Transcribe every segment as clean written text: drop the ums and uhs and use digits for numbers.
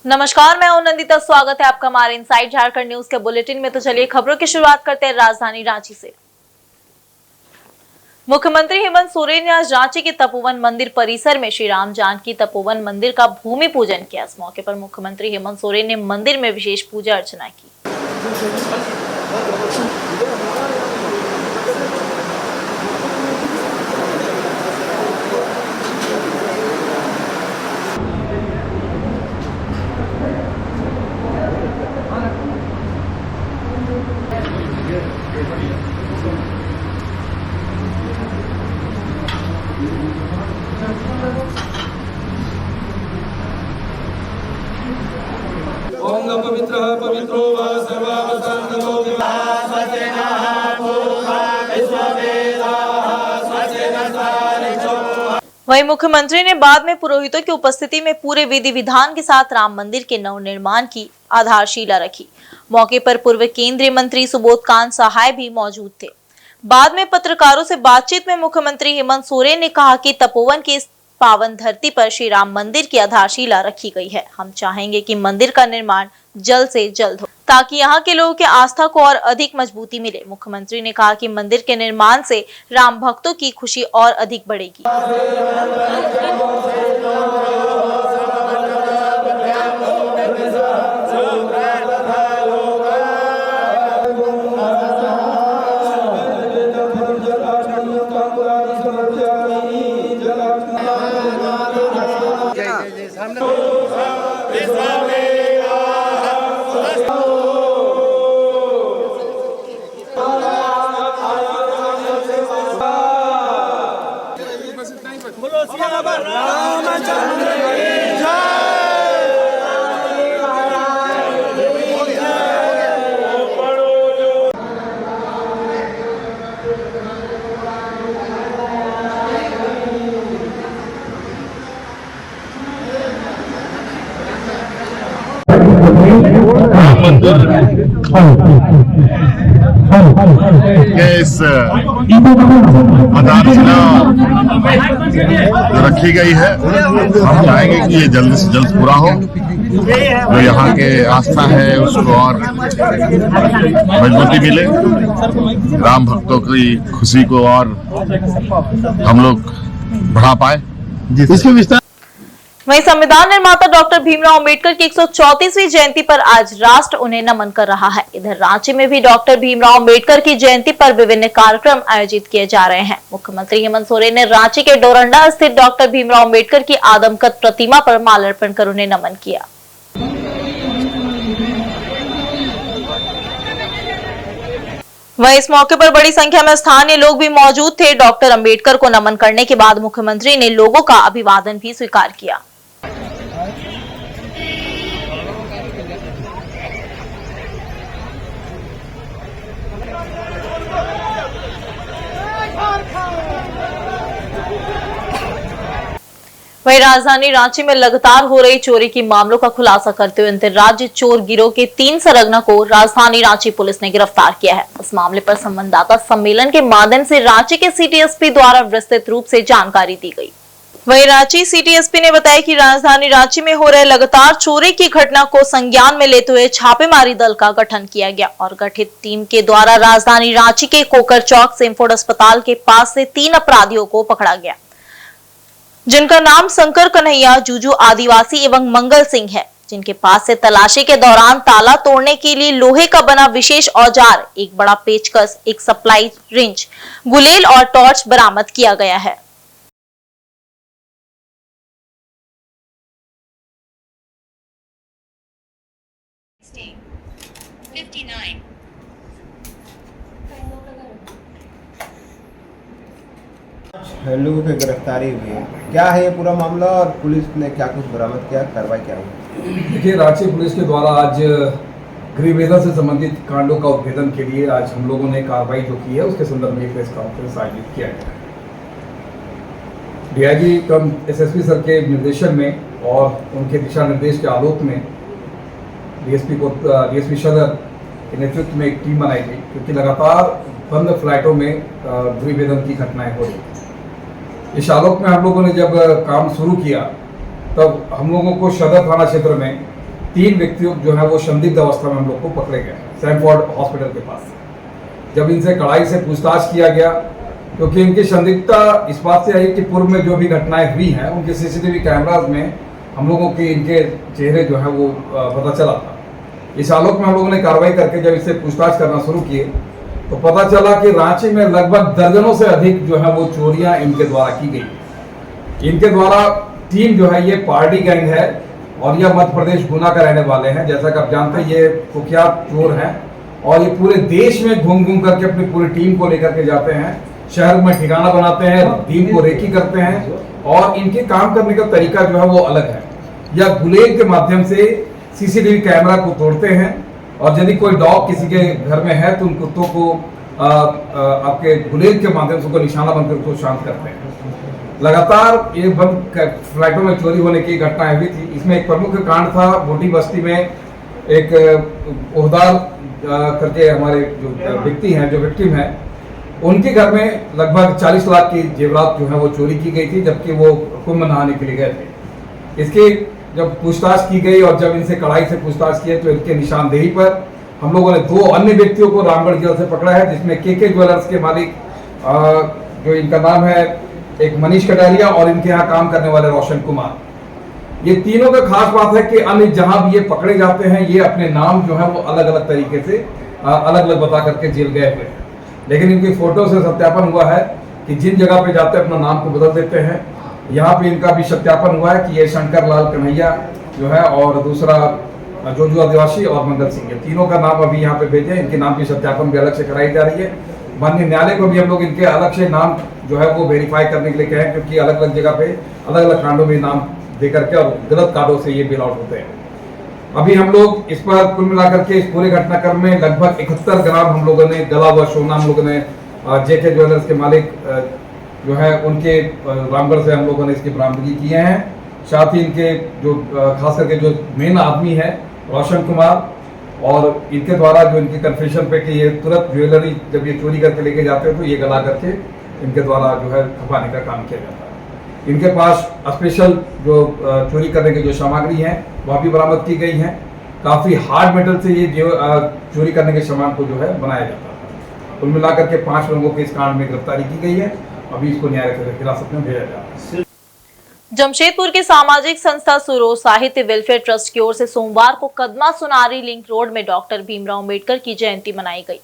नमस्कार, मैं हूं नंदिता। स्वागत है आपका हमारे इनसाइड झारखंड न्यूज के बुलेटिन में। तो चलिए खबरों की शुरुआत करते हैं राजधानी रांची से। मुख्यमंत्री हेमंत सोरेन ने आज रांची के तपोवन मंदिर परिसर में श्री राम जानकी तपोवन मंदिर का भूमि पूजन किया। इस मौके पर मुख्यमंत्री हेमंत सोरेन ने मंदिर में विशेष पूजा अर्चना की। ओम नमः पवित्रः पवित्रो वा सर्वावस्थानमो वहीं मुख्यमंत्री ने बाद में पुरोहितों की उपस्थिति में पूरे विधि विधान के साथ राम मंदिर के नवनिर्माण की आधारशिला रखी। मौके पर पूर्व केंद्रीय मंत्री सुबोध कांत सहाय भी मौजूद थे। बाद में पत्रकारों से बातचीत में मुख्यमंत्री हेमंत सोरेन ने कहा कि तपोवन की इस पावन धरती पर श्री राम मंदिर की आधारशिला रखी गई है। हम चाहेंगे कि मंदिर का निर्माण जल्द से जल्द हो ताकि यहाँ के लोगों की आस्था को और अधिक मजबूती मिले। मुख्यमंत्री ने कहा कि मंदिर के निर्माण से राम भक्तों की खुशी और अधिक बढ़ेगी। इस आधारशिला जो रखी गई है, हम चाहेंगे कि ये जल्द से जल्द पूरा हो। जो यहाँ के आस्था है उसको और मजबूती मिले, राम भक्तों की खुशी को और हम लोग बढ़ा पाए। इसके विस्तार वहीं संविधान निर्माता डॉक्टर भीमराव अंबेडकर की 134वीं जयंती पर आज राष्ट्र उन्हें नमन कर रहा है। इधर रांची में भी डॉक्टर भीमराव अंबेडकर की जयंती पर विभिन्न कार्यक्रम आयोजित किए जा रहे हैं। मुख्यमंत्री हेमंत सोरेन ने रांची के डोरंडा स्थित डॉक्टर भीमराव अंबेडकर की आदमकद प्रतिमा पर माल्यार्पण कर उन्हें नमन किया। वहीं इस मौके पर बड़ी संख्या में स्थानीय लोग भी मौजूद थे। डॉक्टर अंबेडकर को नमन करने के बाद मुख्यमंत्री ने लोगों का अभिवादन भी स्वीकार किया। वहीं राजधानी रांची में लगातार हो रही चोरी की मामलों का खुलासा करते हुए अंतर्राज्यीय चोर गिरोह के 3 सरगना को राजधानी रांची पुलिस ने गिरफ्तार किया है। इस मामले पर संवाददाता सम्मेलन के माध्यम से रांची के सिटी एसपी द्वारा विस्तृत रूप से जानकारी दी गई। वहीं रांची सिटी एसपी ने बताया कि राजधानी रांची में हो रहे लगातार चोरी की घटना को संज्ञान में लेते हुए छापेमारी दल का गठन किया गया और गठित टीम के द्वारा राजधानी रांची के कोकर चौक सिम्फोर्ड अस्पताल के पास से 3 अपराधियों को पकड़ा गया, जिनका नाम शंकर कन्हैया, जूजू आदिवासी एवं मंगल सिंह है, जिनके पास से तलाशी के दौरान ताला तोड़ने के लिए लोहे का बना विशेष औजार, एक बड़ा पेचकस, एक सप्लाई रिंच, गुलेल और टॉर्च बरामद किया गया है। लोगों की गिरफ्तारी हुई है, क्या है ये पूरा मामला और पुलिस ने क्या कुछ बरामद किया, कार्रवाई क्या हुई? देखिए, रांची पुलिस के द्वारा आज गृहवेधन से संबंधित कांडों का उद्भेदन के लिए आज हम लोगों ने कार्रवाई जो की है उसके संदर्भ में प्रेस कॉन्फ्रेंस आयोजित किया गया है। डीआईजी कम एसएसपी सर के निर्देशन में और उनके दिशा निर्देश के आलोक में डीएसपी सदर के नेतृत्व में एक टीम बनाई गई, क्योंकि लगातार बंद फ्लाइटों में गृहवेधन की घटनाएं हो रही। इस आलोक में हम लोगों ने जब काम शुरू किया तब हम लोगों को सदर थाना क्षेत्र में 3 व्यक्ति जो है वो संदिग्ध अवस्था में हम लोग को पकड़े गए सैनफोर्ड हॉस्पिटल के पास से। जब इनसे कड़ाई से पूछताछ किया गया, क्योंकि इनकी संदिग्धता इस बात से आई कि पूर्व में जो भी घटनाएं हुई हैं उनके सीसीटीवी कैमराज में हम लोगों के इनके चेहरे जो है वो पता चला था। इस आलोक में हम लोगों ने कार्रवाई करके जब इससे पूछताछ करना शुरू किए तो पता चला कि रांची में लगभग दर्जनों से अधिक जो है वो चोरियां इनके द्वारा की गई। इनके द्वारा टीम जो है ये पार्टी गैंग है और यह मध्य प्रदेश गुना का रहने वाले हैं। जैसा कि आप जानते हैं ये कुख्यात चोर हैं और ये पूरे देश में घूम घूम करके अपनी पूरी टीम को लेकर के जाते हैं, शहर में ठिकाना बनाते हैं, टीम को रेकी करते हैं और इनके काम करने का तरीका जो है वो अलग है। यह गुलेल के माध्यम से सीसीटीवी कैमरा को तोड़ते हैं और यदि कोई डॉग किसी के घर में है तो उन कुत्तों को आपके गुलेल के माध्यम से उनको निशाना बनकर उसको शांत करते हैं। लगातार ये बंद फ्लैटों में चोरी होने की घटनाएं हुई थी। इसमें एक प्रमुख कांड था मोटी बस्ती में, एक ओहदार करके हमारे जो व्यक्ति हैं, जो विक्टिम है, उनके घर में लगभग 40 लाख की जेवरात जो है वो चोरी की गई थी, जबकि वो कुंभ नहाने के लिए गए थे। इसके जब पूछताछ की गई और जब इनसे कड़ाई से पूछताछ की तो इनके निशानदेही पर हम लोगों ने 2 अन्य व्यक्तियों को रामगढ़ जेल से पकड़ा है, जिसमें के ज्वेलर्स के मालिक जो इनका नाम है एक मनीष कटारिया और इनके यहाँ काम करने वाले रोशन कुमार। ये तीनों का खास बात है कि अन्य जहां भी ये पकड़े जाते हैं ये अपने नाम जो है वो अलग अलग तरीके से अलग अलग बता करके जेल गए हुए हैं, लेकिन इनकी फोटो से सत्यापन हुआ है कि जिन जगह पे जाते हैं अपना नाम को बदल देते हैं। यहाँ पे इनका भी सत्यापन हुआ है कि ये शंकर लाल कन्हैया जो है और दूसरा जोजू आदिवासी और मंगल सिंह, ये तीनों का नाम अभी यहाँ पे भेजे। इनके नाम की सत्यापन भी अलग से कराई जा रही है। माननीय न्यायालय को भी हम लोग इनके अलग से नाम जो है वो वेरीफाई करने के लिए कहें, क्योंकि अलग अलग जगह पे अलग अलग कांडों में नाम दे करके और गलत कांडों से ये बेल आउट होते हैं। अभी हम लोग इस पर कुल मिलाकर के इस पूरे घटनाक्रम में लगभग 71 ग्राम हम लोगों ने गला हुआ सोना हम लोगों ने जेके ज्वेलर्स के मालिक जो है उनके रामगढ़ से हम लोगों ने इसकी बरामदगी किए हैं। साथ ही इनके जो खास करके जो मेन आदमी है रोशन कुमार और इनके द्वारा जो इनकी कन्फेशन पे कि ये तुरंत ज्वेलरी जब ये चोरी करके लेके जाते हैं तो ये गला करके इनके द्वारा जो है खपाने का काम किया जाता है। इनके पास स्पेशल जो चोरी करने की जो सामग्री है वह भी बरामद की गई है। काफ़ी हार्ड मेटल से ये चोरी करने के सामान को जो है बनाया जाता है। कुल मिलाकर के 5 लोगों के इस कांड में गिरफ्तारी की गई है। अभी इसको न्यायालय की हिरासत में भेजा जा रहा है। जमशेदपुर के सामाजिक संस्था सुरो साहित्य वेलफेयर ट्रस्ट की ओर से सोमवार को कदमा सुनारी लिंक रोड में डॉक्टर भीमराव अम्बेडकर की जयंती मनाई गई।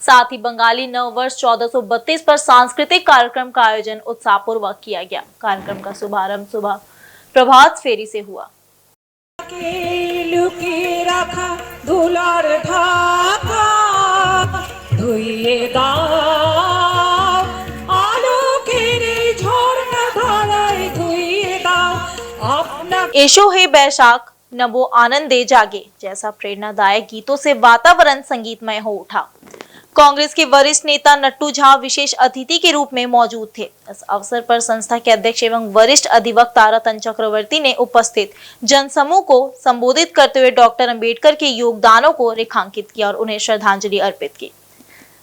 साथ ही बंगाली नव वर्ष 1432 पर सांस्कृतिक कार्यक्रम का आयोजन उत्साहपूर्वक किया गया। कार्यक्रम का शुभारंभ सुबह प्रभात फेरी से हुआ। एशो हे बैशाख नबो आनंद दे जागे जैसा प्रेरणादायक गीतों से वातावरण संगीतमय हो उठा। कांग्रेस के वरिष्ठ नेता नट्टू झा विशेष अतिथि के रूप में मौजूद थे। इस अवसर पर संस्था के अध्यक्ष एवं वरिष्ठ अधिवक्ता रतन चक्रवर्ती ने उपस्थित जनसमूह को संबोधित करते हुए डॉक्टर अंबेडकर के योगदानों को रेखांकित किया और उन्हें श्रद्धांजलि अर्पित की।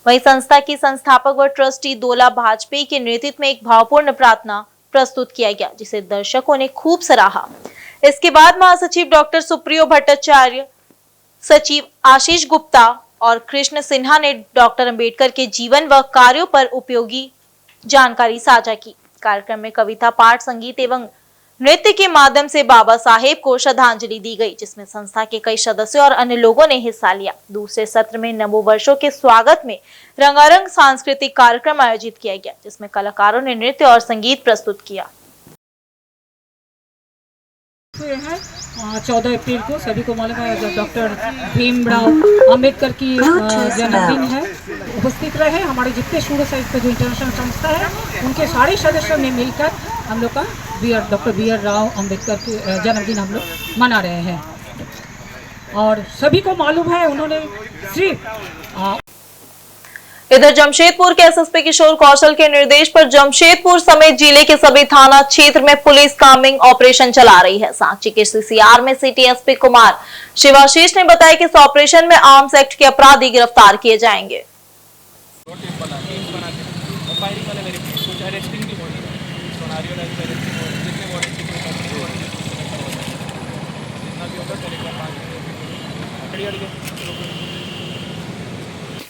वहीं संस्था की संस्थापक व ट्रस्टी दोला भाजपेयी के नेतृत्व में एक भावपूर्ण प्रार्थना प्रस्तुत किया गया, जिसे दर्शकों ने खूब सराहा। इसके बाद महासचिव डॉक्टर सुप्रियो भट्टाचार्य, सचिव आशीष गुप्ता और कृष्ण सिन्हा ने डॉक्टर अंबेडकर के जीवन व कार्यों पर उपयोगी जानकारी साझा की। कार्यक्रम में कविता पाठ, संगीत एवं नृत्य के माध्यम से बाबा साहेब को श्रद्धांजलि दी गई, जिसमें संस्था के कई सदस्यों और अन्य लोगों ने हिस्सा लिया। दूसरे सत्र में नवो वर्षों के स्वागत में रंगारंग सांस्कृतिक कार्यक्रम आयोजित किया गया, जिसमें कलाकारों ने नृत्य और संगीत प्रस्तुत किया। 14 अप्रैल को सभी को मालूम है डॉक्टर भीमराव अंबेडकर की जन्मदिन है। उपस्थित रहे हमारे जितने सूर्य साहित्य जो इंटरनेशनल संस्था है उनके सारे सदस्यों ने मिलकर हम लोग का डॉक्टर बी.आर. राव अंबेडकर की जन्मदिन हम लोग मना रहे हैं। और सभी को मालूम है उन्होंने सिर्फ इधर जमशेदपुर के एसएसपी किशोर कौशल के निर्देश पर जमशेदपुर समेत जिले के सभी थाना क्षेत्र में पुलिस कामिंग ऑपरेशन चला रही है। सांची के सीसीआर में सिटी एसपी कुमार शिवाशीष ने बताया कि इस ऑपरेशन में आर्म्स एक्ट के अपराधी गिरफ्तार किए जाएंगे।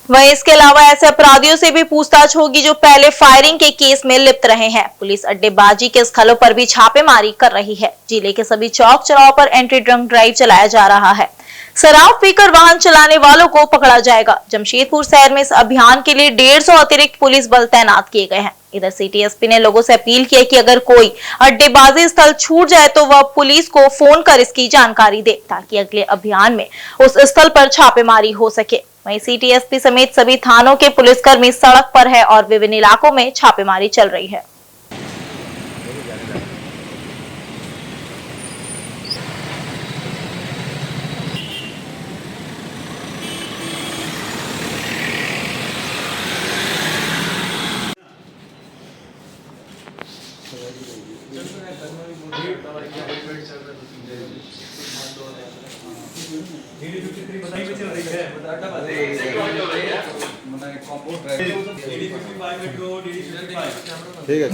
वहीं इसके अलावा ऐसे अपराधियों से भी पूछताछ होगी जो पहले फायरिंग के केस में लिप्त रहे हैं। पुलिस अड्डेबाजी के स्थलों पर भी छापेमारी कर रही है। जिले के सभी चौक चौराहों पर एंटी ड्रंक ड्राइव चलाया जा रहा है। शराब पीकर वाहन चलाने वालों को पकड़ा जाएगा। जमशेदपुर शहर में इस अभियान के लिए 150 अतिरिक्त पुलिस बल तैनात किए गए हैं। इधर सिटी एसपी ने लोगों से अपील की है कि अगर कोई अड्डेबाजी स्थल छूट जाए तो वह पुलिस को फोन कर इसकी जानकारी दे, ताकि अगले अभियान में उस स्थल पर छापेमारी हो सके। वहीं सिटी एसपी समेत सभी थानों के पुलिसकर्मी सड़क पर है और विभिन्न इलाकों में छापेमारी चल रही है। ठीक है।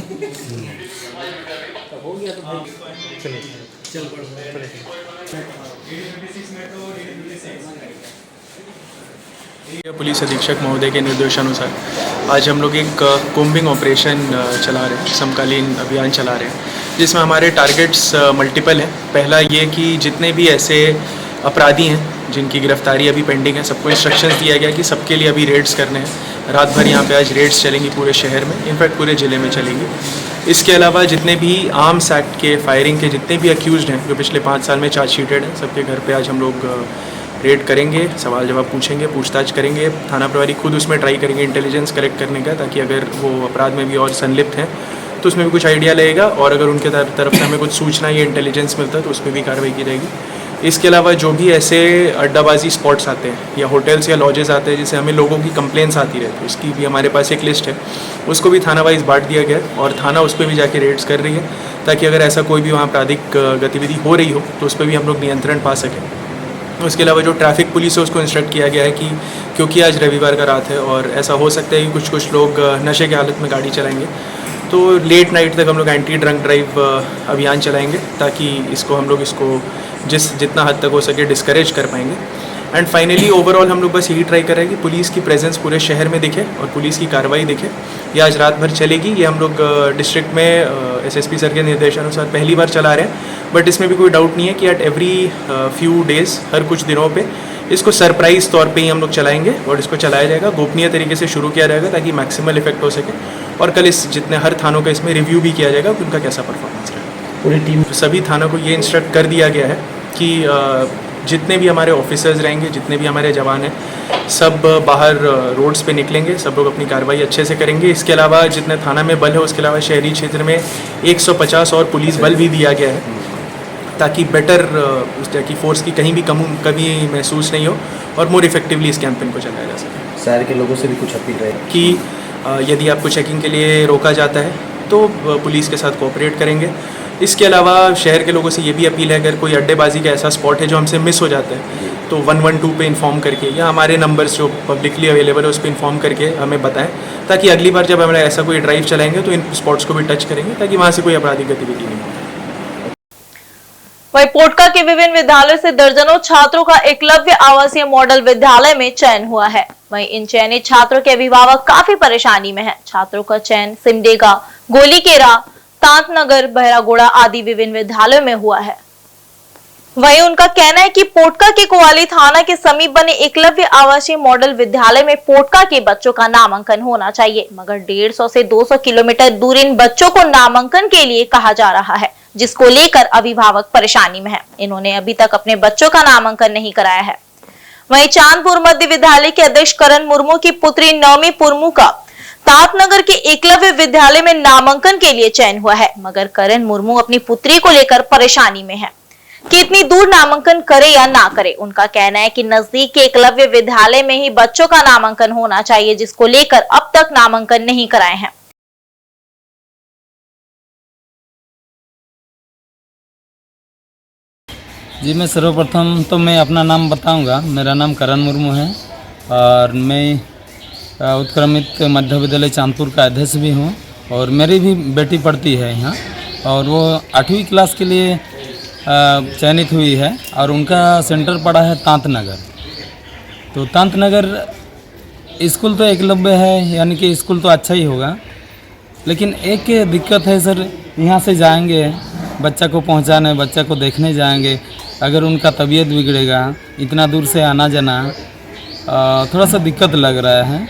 पुलिस अधीक्षक महोदय के निर्देशानुसार आज हम लोग एक कोम्बिंग ऑपरेशन चला रहे हैं, समकालीन अभियान चला रहे हैं, जिसमें हमारे टारगेट्स मल्टीपल हैं। पहला ये कि जितने भी ऐसे अपराधी हैं जिनकी गिरफ्तारी अभी पेंडिंग है, सबको इंस्ट्रक्शंस दिया गया कि सबके लिए अभी रेड्स करने हैं। रात भर यहाँ पे आज रेड्स चलेंगी पूरे शहर में, इनफैक्ट पूरे ज़िले में चलेंगी। इसके अलावा जितने भी आर्म्स एक्ट के फायरिंग के जितने भी अक्यूज्ड हैं जो पिछले 5 साल में चार्जशीटेड हैं, सबके घर पे आज हम लोग रेड करेंगे, सवाल जवाब पूछेंगे, पूछताछ करेंगे। थाना प्रभारी खुद उसमें ट्राई करेंगे इंटेलिजेंस कलेक्ट करने का, ताकि अगर वो अपराध में भी और संलिप्त हैं तो उसमें भी कुछ आइडिया लगेगा, और अगर उनके तरफ से हमें कुछ सूचना या इंटेलिजेंस मिलता है तो उसमें भी कार्रवाई की जाएगी। इसके अलावा जो भी ऐसे अड्डाबाजी स्पॉट्स आते हैं या होटल्स या लॉजेस आते हैं जिससे हमें लोगों की कंप्लेंट्स आती रहती है, उसकी भी हमारे पास एक लिस्ट है, उसको भी थाना वाइज बांट दिया गया है और थाना उस पर भी जाके रेड्स कर रही है, ताकि अगर ऐसा कोई भी वहाँ आपराधिक गतिविधि हो रही हो तो उस पर भी हम लोग नियंत्रण पा सकें। उसके अलावा जो ट्रैफिक पुलिस है उसको इंस्ट्रक्ट किया गया है कि क्योंकि आज रविवार का रात है और ऐसा हो सकता है कि कुछ लोग नशे की हालत में गाड़ी चलाएंगे, तो लेट नाइट तक हम लोग एंटी ड्रंक ड्राइव अभियान चलाएंगे, ताकि इसको हम लोग जितना हद तक हो सके डिस्करेज कर पाएंगे। एंड फाइनली ओवरऑल हम लोग बस यही ट्राई कर रहे हैं कि पुलिस की प्रेजेंस पूरे शहर में दिखे और पुलिस की कार्रवाई दिखे। ये आज रात भर चलेगी। ये हम लोग डिस्ट्रिक्ट में एसएसपी सर के निर्देशानुसार पहली बार चला रहे हैं, बट इसमें भी कोई डाउट नहीं है कि एट एवरी फ्यू डेज़, हर कुछ दिनों पे इसको सरप्राइज तौर पे ही हम लोग चलाएंगे और इसको चलाया जाएगा, गोपनीय तरीके से शुरू किया जाएगा ताकि मैक्सिमल इफेक्ट हो सके। और कल इस जितने हर थानों का इसमें रिव्यू भी किया जाएगा कि उनका कैसा परफॉर्मेंस रहेगा। पूरी टीम सभी थानों को ये इंस्ट्रक्ट कर दिया गया है कि जितने भी हमारे ऑफिसर्स रहेंगे, जितने भी हमारे जवान हैं, सब बाहर रोड्स पे निकलेंगे, सब लोग अपनी कार्रवाई अच्छे से करेंगे। इसके अलावा जितने थाना में बल है उसके अलावा शहरी क्षेत्र में 150 और पुलिस बल भी दिया गया है, ताकि बेटर उस तरह की फोर्स की कहीं भी कमी महसूस नहीं हो और मोर इफेक्टिवली इस कैंपेन को चलाया जा सके। शहर के लोगों से भी कुछ अपील रहे कि यदि आपको चेकिंग के लिए रोका जाता है तो पुलिस के साथ कोऑपरेट करेंगे। इसके अलावा शहर के लोगों से ये भी अपील है, अगर कोई अड्डेबाजी का ऐसा स्पॉट है जो हमसे मिस हो जाता है तो 112 पे इन्फॉर्म करके या हमारे नंबर्स जो पब्लिकली अवेलेबल है उस पर इन्फॉर्म करके हमें बताएं, ताकि अगली बार जब हम ऐसा कोई ड्राइव चलाएंगे तो इन स्पॉट्स को भी टच करेंगे, ताकि वहाँ से कोई आपराधिक गतिविधि नहीं हो। वहीं पोटका के विभिन्न विद्यालयों से दर्जनों छात्रों का एकलव्य आवासीय मॉडल विद्यालय में चयन हुआ है। वहीं इन चयनित छात्रों के अभिभावक काफी परेशानी में हैं। छात्रों का चयन सिमडेगा, गोलीकेरा, तांतनगर, बहरागोड़ा आदि विभिन्न विद्यालयों में हुआ है। वहीं उनका कहना है कि पोटका के कोवाली थाना के समीप बने एकलव्य आवासीय मॉडल विद्यालय में पोटका के बच्चों का नामांकन होना चाहिए, मगर 150 से 200 किलोमीटर दूर इन बच्चों को नामांकन के लिए कहा जा रहा है, जिसको लेकर अभिभावक परेशानी में हैं। इन्होंने अभी तक अपने बच्चों का नामांकन नहीं कराया है। वहीं चांदपुर मध्य विद्यालय के अध्यक्ष करण मुर्मू की पुत्री नवमी मुर्मू का तांतनगर के एकलव्य विद्यालय में नामांकन के लिए चयन हुआ है, मगर करण मुर्मू अपनी पुत्री को लेकर परेशानी में है कि इतनी दूर नामांकन करे या ना करे। उनका कहना है कि नजदीक के एकलव्य विद्यालय में ही बच्चों का नामांकन होना चाहिए, जिसको लेकर अब तक नामांकन नहीं कराए हैं। जी, मैं सर्वप्रथम तो मैं अपना नाम बताऊंगा। मेरा नाम करण मुर्मू है और मैं उत्क्रमित मध्य विद्यालय चांदपुर का अध्यक्ष भी हूँ, और मेरी भी बेटी पढ़ती है यहाँ और वो 8वीं क्लास के लिए चयनित हुई है और उनका सेंटर पड़ा है तांतनगर। तो तांतनगर स्कूल तो एकलव्य है, यानी कि स्कूल तो अच्छा ही होगा, लेकिन एक दिक्कत है सर, यहाँ से जाएंगे बच्चा को पहुँचाने, बच्चा को देखने जाएंगे, अगर उनका तबीयत बिगड़ेगा, इतना दूर से आना जाना थोड़ा सा दिक्कत लग रहा है।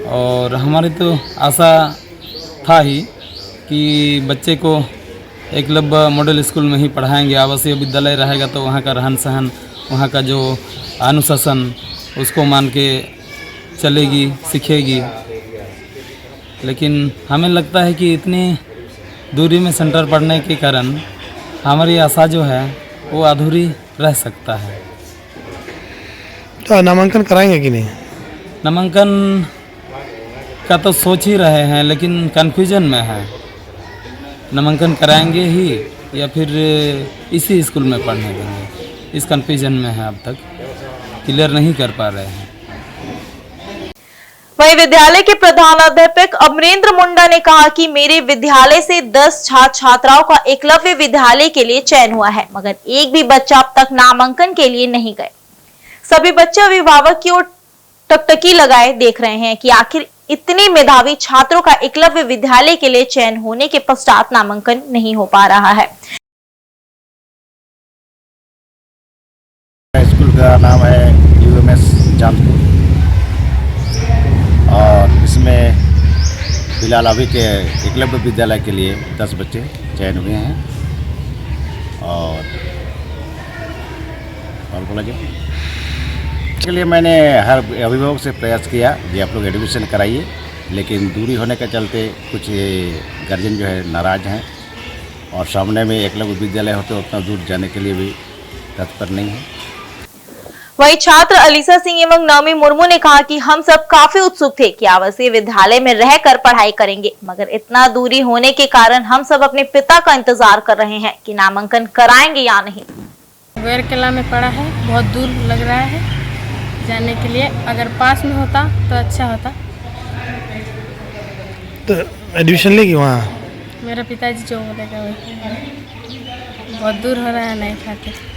और हमारी तो आशा था ही कि बच्चे को एकलव्य मॉडल स्कूल में ही पढ़ाएंगे, आवासीय विद्यालय रहेगा तो वहाँ का रहन सहन, वहाँ का जो अनुशासन उसको मान के चलेगी, सीखेगी। लेकिन हमें लगता है कि इतनी दूरी में सेंटर पढ़ने के कारण हमारी आशा जो है वो अधूरी रह सकता है। तो नामांकन कराएंगे कि नहीं? नामांकन का तो सोच ही रहे हैं, लेकिन कन्फ्यूजन में है, नामांकन कराएंगे ही या फिर इसी स्कूल में पढ़ने देंगे, इस कन्फ्यूजन में है, अब तक क्लियर नहीं कर पा रहे हैं। वहीं विद्यालय के प्रधानाध्यापक अमरेंद्र मुंडा ने कहा कि मेरे विद्यालय से 10 छात्र छात्राओं का एकलव्य विद्यालय के लिए चयन हुआ है, मगर एक भी बच्चा अब तक नामांकन के लिए नहीं गए। सभी बच्चे अभिभावक की ओर टकटकी लगाए देख रहे हैं कि आखिर इतने मेधावी छात्रों का एकलव्य विद्यालय के लिए चयन होने के पश्चात नामांकन नहीं हो पा रहा है। स्कूल का नाम है UMS चांदपुर और इसमें फिलहाल अभी के एकलव्य विद्यालय के लिए 10 बच्चे चयन हुए हैं। और बोला जी, इसके लिए मैंने हर अभिभावक से प्रयास किया कि आप लोग एडमिशन कराइए, लेकिन दूरी होने के चलते कुछ गार्जियन जो है नाराज़ हैं और सामने में एकलव्य विद्यालय होते उतना दूर जाने के लिए भी तत्पर नहीं है। वहीं छात्र अलीसा सिंह एवं नवमी मुर्मू ने कहा कि हम सब काफी उत्सुक थे कि आवासीय विद्यालय में रहकर पढ़ाई करेंगे, मगर इतना दूरी होने के कारण हम सब अपने पिता का इंतजार कर रहे हैं कि नामांकन कराएंगे या नहीं। वेरकेला में पढ़ा है, बहुत दूर लग रहा है जाने के लिए, अगर पास में होता तो अच्छा होता। तो एडमिशन लेगी वहाँ? मेरा पिताजी जो बोलेगा वही, बहुत दूर हो रहा है, नहीं खाते।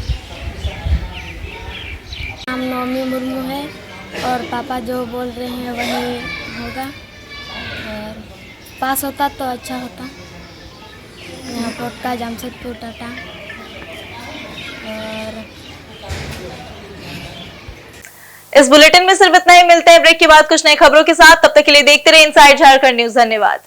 नाम नवमी मुर्मू है और पापा जो बोल रहे हैं वही होगा, और पास होता तो अच्छा होता। यहाँ पोटका, जमशेदपुर, टाटा। और इस बुलेटिन में सिर्फ इतना ही। मिलते हैं ब्रेक के बाद कुछ नई खबरों के साथ, तब तक के लिए देखते रहिए इनसाइड झारखंड न्यूज। धन्यवाद।